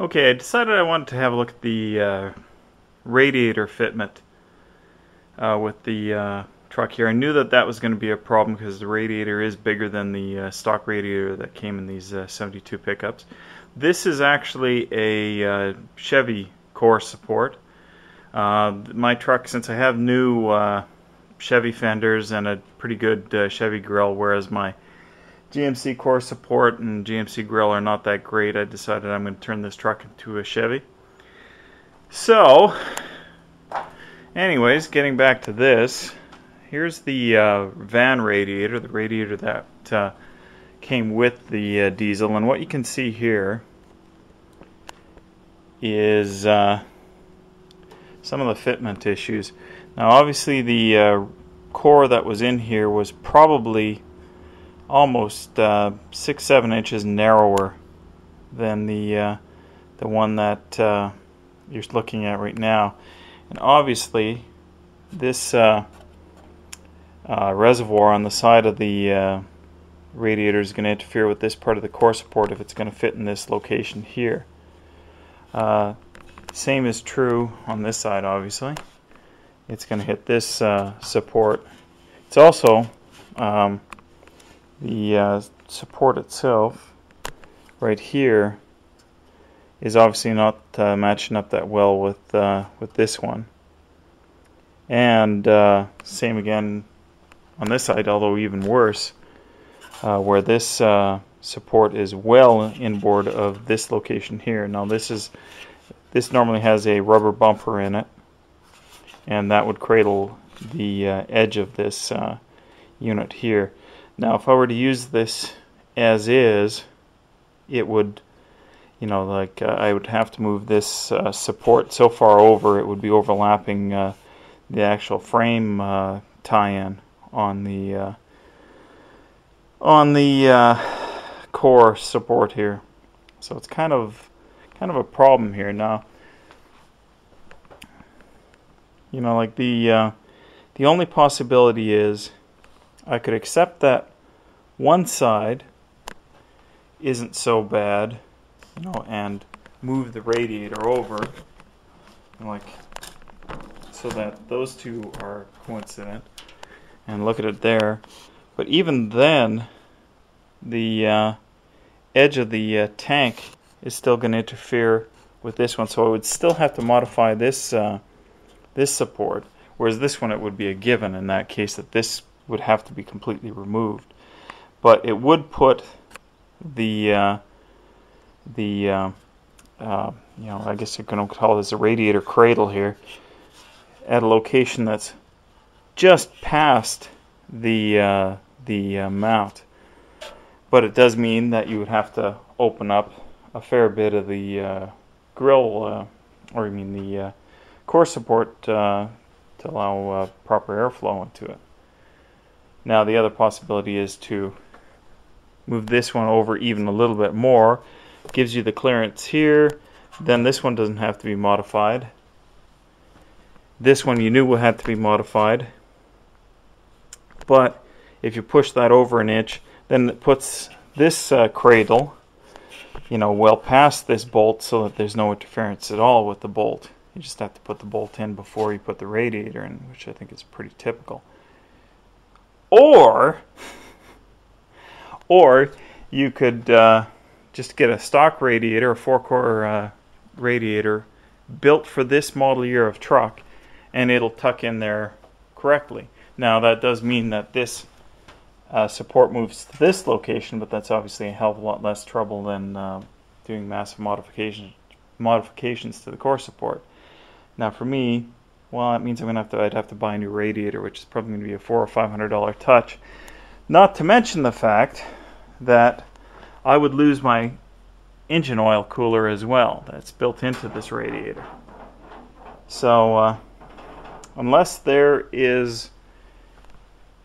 Okay, I decided I wanted to have a look at the radiator fitment with the truck here. I knew that that was going to be a problem because the radiator is bigger than the stock radiator that came in these 72 pickups. This is actually a Chevy core support. My truck, since I have new Chevy fenders and a pretty good Chevy grille, whereas my GMC core support and GMC grille are not that great, I decided I'm going to turn this truck into a Chevy. So, anyways, getting back to this, here's the van radiator, the radiator that came with the diesel, and what you can see here is some of the fitment issues. Now obviously the core that was in here was probably almost 6-7 inches narrower than the one that you're looking at right now, and obviously this reservoir on the side of the radiator is going to interfere with this part of the core support if it's going to fit in this location here. Same is true on this side. Obviously it's going to hit this support. It's also the support itself right here is obviously not matching up that well with this one, and same again on this side, although even worse, where this support is well inboard of this location here. Now this normally has a rubber bumper in it, and that would cradle the edge of this unit here. Now if I were to use this as is, it would, I would have to move this support so far over it would be overlapping the actual frame tie-in on the core support here. So it's kind of a problem here. Now, the only possibility is I could accept that one side isn't so bad, and move the radiator over, so that those two are coincident, and look at it there. But even then, the edge of the tank is still going to interfere with this one, so I would still have to modify this this support, whereas this one it would be a given in that case that this would have to be completely removed. But it would put the I guess you're going to call this a radiator cradle here, at a location that's just past the mount. But it does mean that you would have to open up a fair bit of the grill, the core support, to allow proper airflow into it. Now the other possibility is to move this one over even a little bit more. Gives you the clearance here. Then this one doesn't have to be modified. This one you knew would have to be modified. But if you push that over an inch, then it puts this cradle, well past this bolt, so that there's no interference at all with the bolt. You just have to put the bolt in before you put the radiator in, which I think is pretty typical. Or you could just get a stock radiator, a 4-core radiator built for this model year of truck, and it'll tuck in there correctly. Now that does mean that this support moves to this location, but that's obviously a hell of a lot less trouble than doing massive modifications to the core support. Now for me, well, that means I'd have to buy a new radiator, which is probably going to be a $400 or $500 touch. Not to mention the fact that I would lose my engine oil cooler as well. That's built into this radiator. So unless there is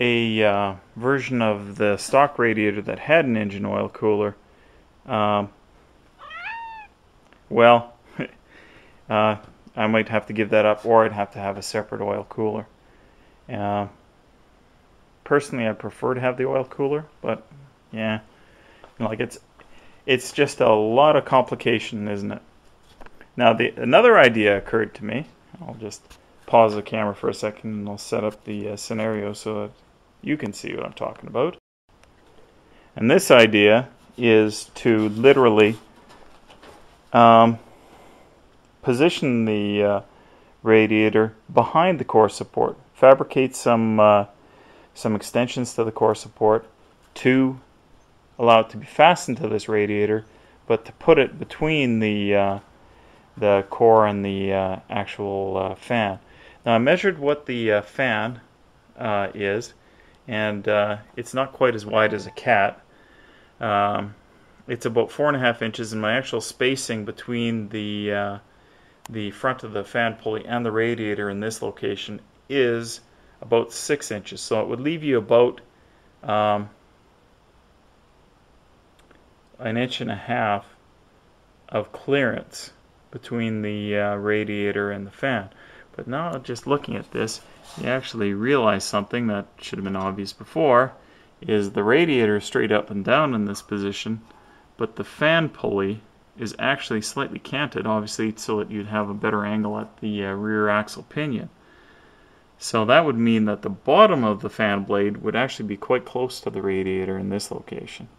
a version of the stock radiator that had an engine oil cooler, well, I might have to give that up, or I'd have to have a separate oil cooler. Personally, I prefer to have the oil cooler, but yeah, it's just a lot of complication, isn't it? Now another idea occurred to me. I'll just pause the camera for a second and I'll set up the scenario so that you can see what I'm talking about. And this idea is to literally position the radiator behind the core support. Fabricate some extensions to the core support to allow it to be fastened to this radiator, but to put it between the core and the actual fan. Now I measured what the fan is, and it's not quite as wide as a cat. It's about 4.5 inches, and my actual spacing between the front of the fan pulley and the radiator in this location is about 6 inches. So it would leave you about 1.5 inches of clearance between the radiator and the fan. But now just looking at this, you actually realize something that should have been obvious before, is the radiator is straight up and down in this position, but the fan pulley is actually slightly canted, obviously so that you'd have a better angle at the rear axle pinion. So that would mean that the bottom of the fan blade would actually be quite close to the radiator in this location.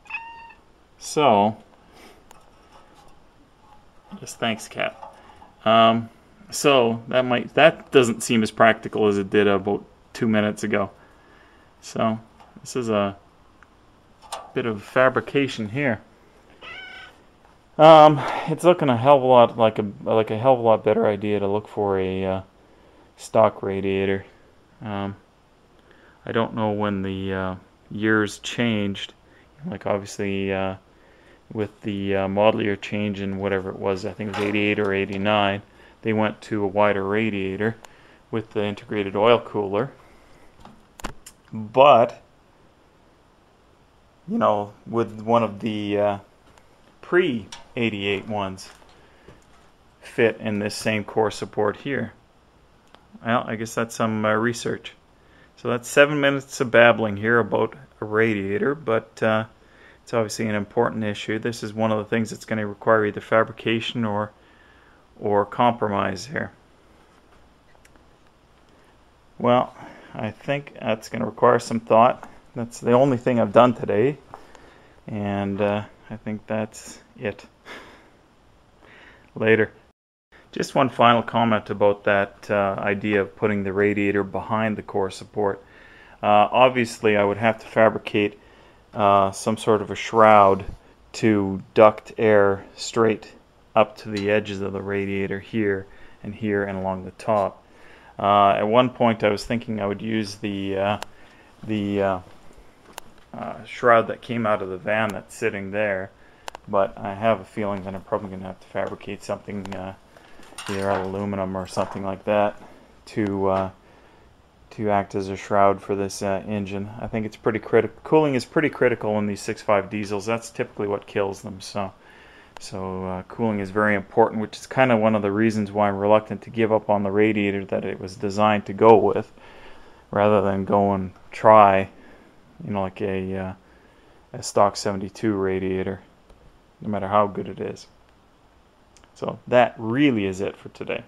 So, just thanks, Cat. So that doesn't seem as practical as it did about 2 minutes ago. So this is a bit of fabrication here. It's looking a hell of a lot like a hell of a lot better idea to look for a stock radiator. I don't know when the years changed. Like obviously with the model year change in whatever it was, I think it was 88 or 89, they went to a wider radiator with the integrated oil cooler. But you know, with one of the pre-88 ones fit in this same core support here. Well, I guess that's some research. So that's 7 minutes of babbling here about a radiator, but it's obviously an important issue. This is one of the things that's going to require either fabrication or compromise here. Well, I think that's going to require some thought. That's the only thing I've done today, and I think that's it. Later. Just one final comment about that idea of putting the radiator behind the core support. Obviously I would have to fabricate some sort of a shroud to duct air straight up to the edges of the radiator here and along the top. At one point I was thinking I would use the shroud that came out of the van that's sitting there, but I have a feeling that I'm probably going to have to fabricate something either out of aluminum or something like that to act as a shroud for this engine. I think it's pretty critical. Cooling is pretty critical in these 6.5 diesels. That's typically what kills them. So cooling is very important, which is kind of one of the reasons why I'm reluctant to give up on the radiator that it was designed to go with, rather than go and try, you know, like a stock 72 radiator, no matter how good it is. So that really is it for today.